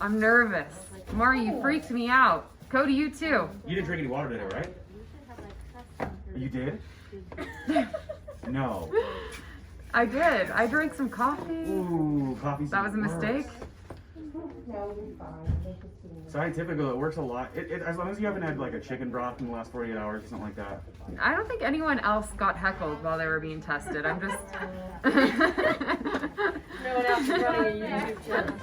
I'm nervous. Mari, you freaked me out. Cody, you too. You didn't drink any water today, right? You did? No. I did. I drank some coffee. Ooh, coffee's That was a mistake? Scientifically, it works a lot. As long as you haven't had like a chicken broth in the last 48 hours or something like that. I don't think anyone else got heckled while they were being tested. I'm just... No one else is running a YouTube channel.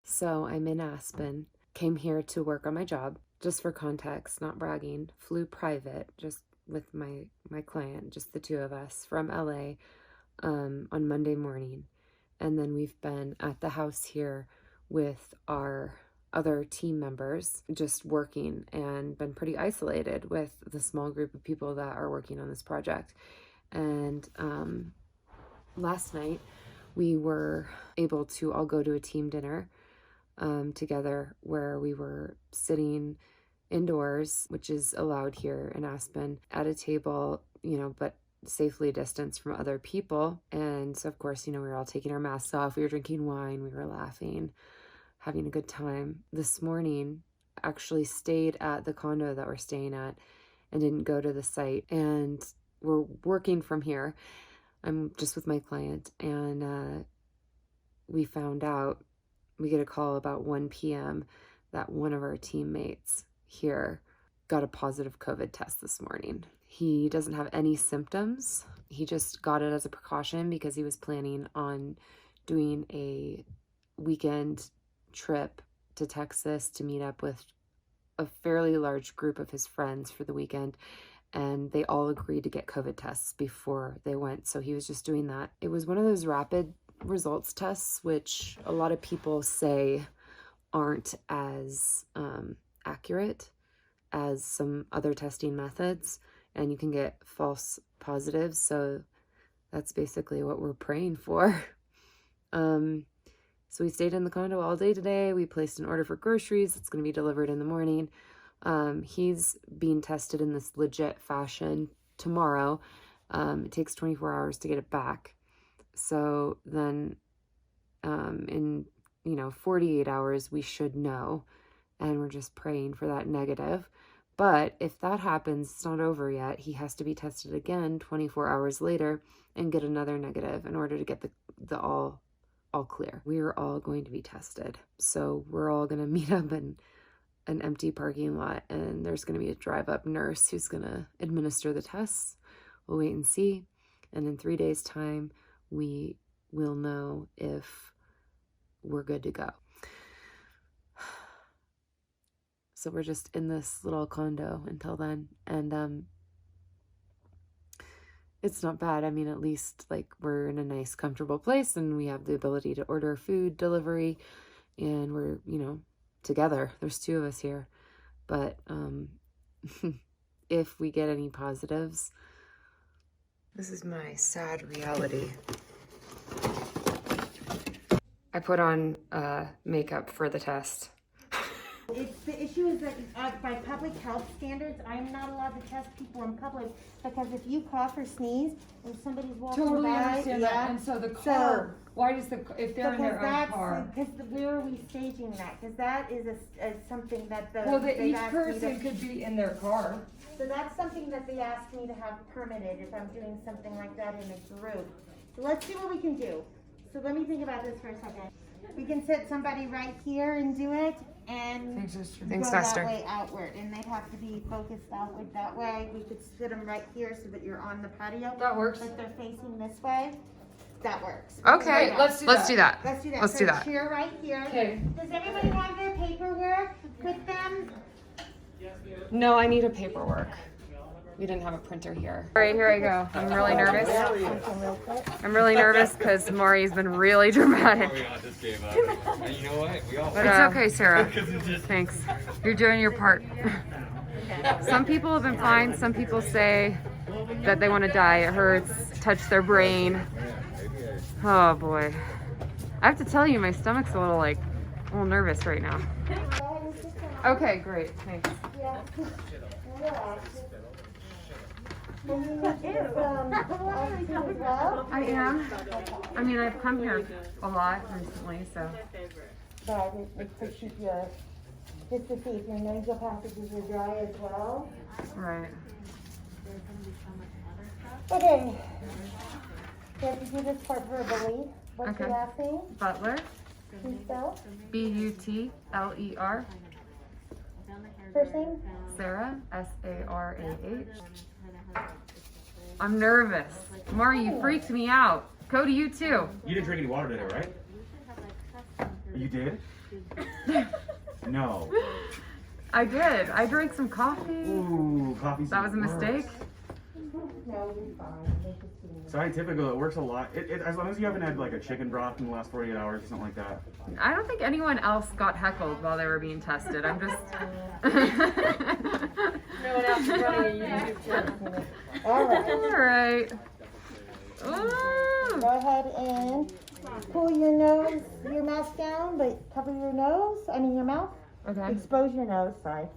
So I'm in Aspen. Came here to work on my job. Just for context, not bragging. Flew private, just with my client, just the two of us, from LA on Monday morning. And then we've been at the house here with our other team members, just working, and been pretty isolated with the small group of people that are working on this project. And last night we were able to all go to a team dinner together, where we were sitting indoors, which is allowed here in Aspen, at a table, but safely distanced from other people. And so of course, we were all taking our masks off, we were drinking wine, we were laughing, having a good time. This morning, actually stayed at the condo that we're staying at and didn't go to the site. And we're working from here. I'm just with my client, and we found out, we get a call about 1 p.m. that one of our teammates here got a positive COVID test this morning. He doesn't have any symptoms. He just got it as a precaution because he was planning on doing a weekend trip to Texas to meet up with a fairly large group of his friends for the weekend. And they all agreed to get COVID tests before they went. So he was just doing that. It was one of those rapid results tests, which a lot of people say aren't as accurate as some other testing methods, and you can get false positives. So that's basically what we're praying for. So we stayed in the condo all day today. We placed an order for groceries. It's going to be delivered in the morning. He's being tested in this legit fashion tomorrow. It takes 24 hours to get it back. So then in 48 hours we should know, and we're just praying for that negative. But if that happens, it's not over yet. He has to be tested again 24 hours later and get another negative in order to get the all clear. We are all going to be tested. So we're all going to meet up in an empty parking lot, and there's going to be a drive-up nurse who's going to administer the tests. We'll wait and see. And in 3 days' time, we will know if we're good to go. So we're just in this little condo until then. And it's not bad. I mean, at least we're in a nice, comfortable place, and we have the ability to order food delivery, and we're, together. There's two of us here. But if we get any positives, this is my sad reality. I put on makeup for the test. The issue is that by public health standards, I'm not allowed to test people in public, because if you cough or sneeze and somebody's walking Totally by, understand that. And so the car, why does if they're in their own car? Because where are we staging that? Because that is something that each person could be in their car. So that's something that they asked me to have permitted if I'm doing something like that in a group. So let's see what we can do. So let me think about this for a second. We can set somebody right here and do it, and go that way outward, and they'd have to be focused outward that way. We could sit them right here so that you're on the patio. That works. But they're facing this way. That works. Okay, let's do that. Let's do that. Let's do that. Chair right here. Okay. Does anybody have their paperwork with them? No, I need a paperwork. We didn't have a printer here. All right, here I go. I'm really nervous. I'm really nervous because Maury's been really dramatic. We all just gave up. And you know what? We all But, it's okay, Sarah. Thanks. You're doing your part. Some people have been fine. Some people say that they want to die. It hurts. Touch their brain. Oh boy. I have to tell you, my stomach's a little nervous right now. Okay, great. Thanks. Will you need this, as well? I am. I mean, I've come here a lot recently, so. But it's to keep your, just to see if your nasal passages are dry as well. Right. Okay. So you do this part verbally. What's your Okay. last name? Butler, Please spell. Butler. First name? Sarah, Sarah. I'm nervous. Mari, you freaked me out. Cody, you too. You didn't drink any water today, right? You did? No. I did. I drank some coffee. Ooh, coffee's That was a the worst. mistake. No, you're fine. Scientifical, it works a lot. As long as you haven't had like a chicken broth in the last 48 hours or something like that. I don't think anyone else got heckled while they were being tested. I'm just. No one else is running a YouTube channel. All right. All right. Ooh. Go ahead and pull your nose, your mask down, but cover your nose, your mouth. Okay. Expose your nose, sorry.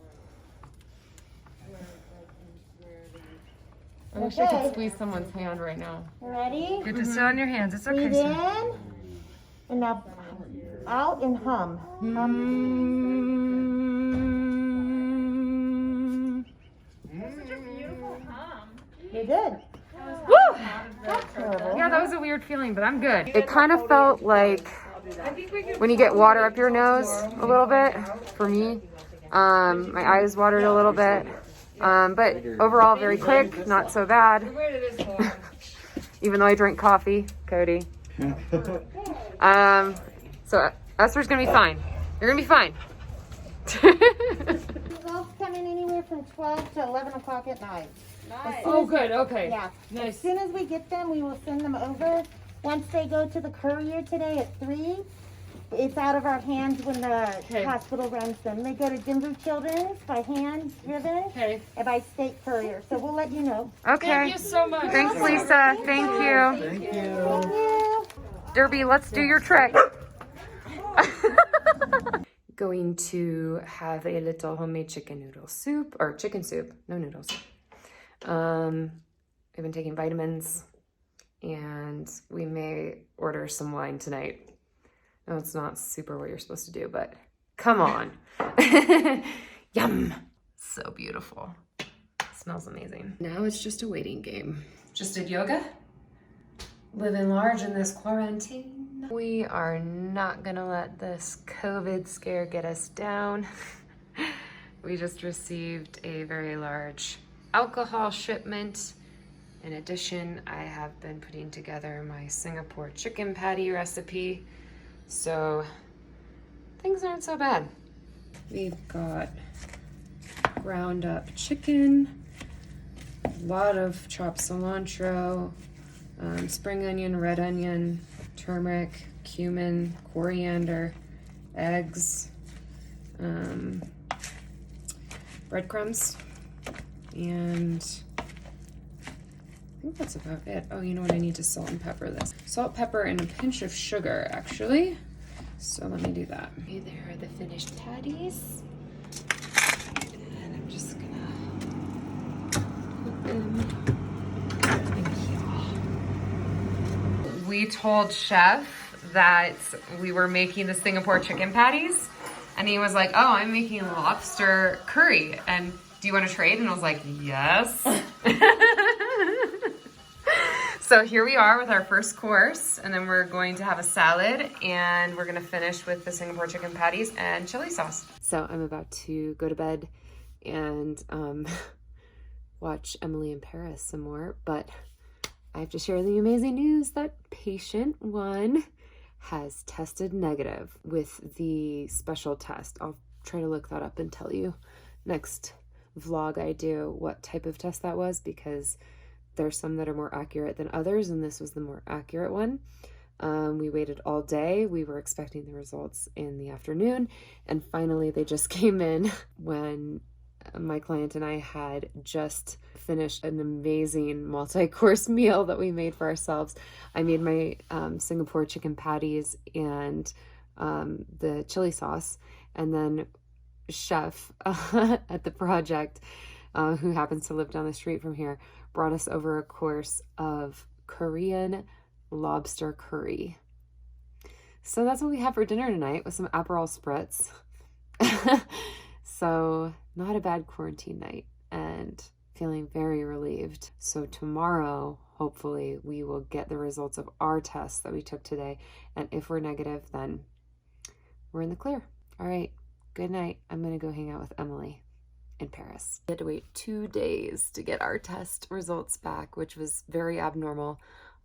I wish I could Okay. squeeze someone's hand right now. Ready? Good to sit on your hands. It's okay. Breathe in, and now out and hum. You're good. Woo! That's horrible. Yeah, that was a weird feeling, but I'm good. It kind of felt like when you get water up your nose a little bit, for me. My eyes watered a little bit. But overall, very quick, not so bad. Even though I drink coffee, Cody. So Esther's gonna be fine. You're gonna be fine. Results come in anywhere from 12 to 11 o'clock at night. Nice. Oh, good. Okay. Yeah. As Nice. soon as we get them, we will send them over. Once they go to the courier today at 3, it's out of our hands when the hospital runs them. They go to Denver Children's by hand driven Okay. and by state courier. So we'll let you know. Okay. Thank you so much. Thanks, Lisa. Thank you. Thank you. Derby, let's do your trick. Going to have a little homemade chicken noodle soup, or chicken soup, no noodles. I've been taking vitamins, and we may order some wine tonight. No, it's not super what you're supposed to do, but come on. Yum. So beautiful. Smells amazing. Now it's just a waiting game. Just did yoga. Living large in this quarantine. We are not gonna let this COVID scare get us down. We just received a very large alcohol shipment. In addition, I have been putting together my Singapore chicken patty recipe. So things aren't so bad. We've got ground up chicken, a lot of chopped cilantro, spring onion, red onion, turmeric, cumin, coriander, eggs, breadcrumbs, and I think that's about it. Oh, you know what? I need to salt and pepper this. Salt, pepper, and a pinch of sugar, actually. So let me do that. Okay, there are the finished patties. And I'm just gonna put them. We told Chef that we were making the Singapore chicken patties. And he was like, oh, I'm making lobster curry. And do you want to trade? And I was like, yes. So here we are with our first course, and then we're going to have a salad, and we're gonna finish with the Singapore chicken patties and chili sauce. So I'm about to go to bed and watch Emily in Paris some more, but I have to share the amazing news that patient 1 has tested negative with the special test. I'll try to look that up and tell you next vlog I do what type of test that was, because there's some that are more accurate than others, and this was the more accurate one. We waited all day. We were expecting the results in the afternoon, and finally they just came in when my client and I had just finished an amazing multi-course meal that we made for ourselves. I made my Singapore chicken patties and the chili sauce, and then Chef at the project, who happens to live down the street from here, brought us over a course of Korean lobster curry. So that's what we have for dinner tonight with some Aperol spritz. So not a bad quarantine night and feeling very relieved. So tomorrow, hopefully, we will get the results of our tests that we took today. And if we're negative, then we're in the clear. All right, good night. I'm going to go hang out with Emily in Paris. We had to wait 2 days to get our test results back, which was very abnormal.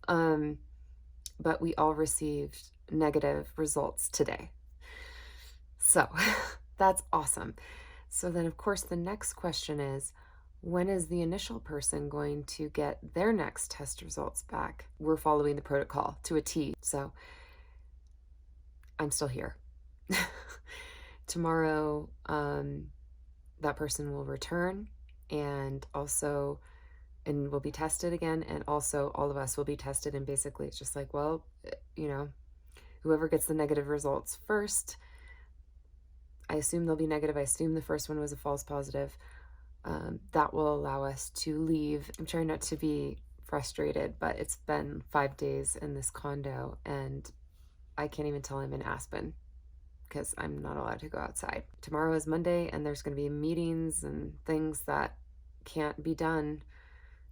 But we all received negative results today. So that's awesome. So then, of course, the next question is, when is the initial person going to get their next test results back? We're following the protocol to a T. So I'm still here. Tomorrow, that person will return and will be tested again. And also all of us will be tested. And basically it's just like, well, you know, whoever gets the negative results first, I assume they'll be negative. I assume the first one was a false positive. That will allow us to leave. I'm trying not to be frustrated, but it's been 5 days in this condo and I can't even tell I'm in Aspen because I'm not allowed to go outside. Tomorrow is Monday and there's going to be meetings and things that can't be done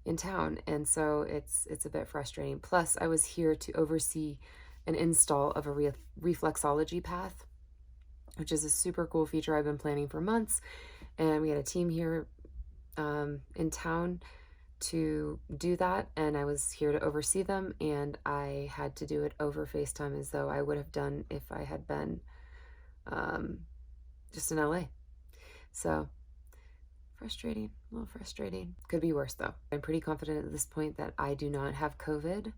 in town. And so it's a bit frustrating. Plus I was here to oversee an install of a reflexology path, which is a super cool feature I've been planning for months. And we had a team here in town to do that. And I was here to oversee them. And I had to do it over FaceTime as though I would have done if I had been just in LA. So frustrating, a little frustrating. Could be worse though. I'm pretty confident at this point that I do not have COVID.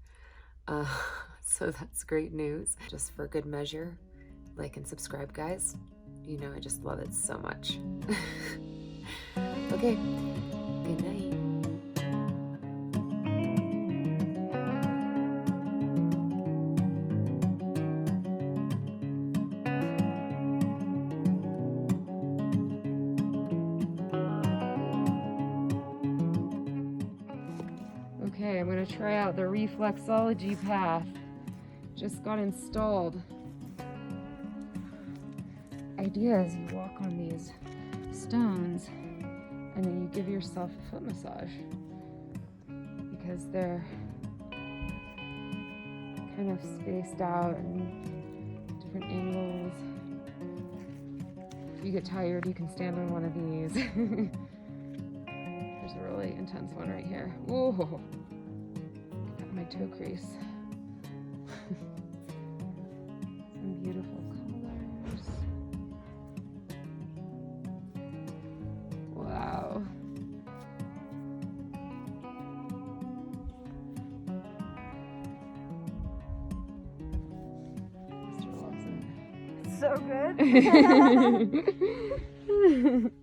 So that's great news. Just for good measure, like and subscribe, guys. You know, I just love it so much. Okay, good night. Okay, I'm gonna try out the reflexology path. Just got installed. Idea is you walk on these stones and then you give yourself a foot massage because they're kind of spaced out and different angles. If you get tired, you can stand on one of these. There's a really intense one right here. Whoa, got my toe crease. Some beautiful colors. Wow. Mr. loves it. So good.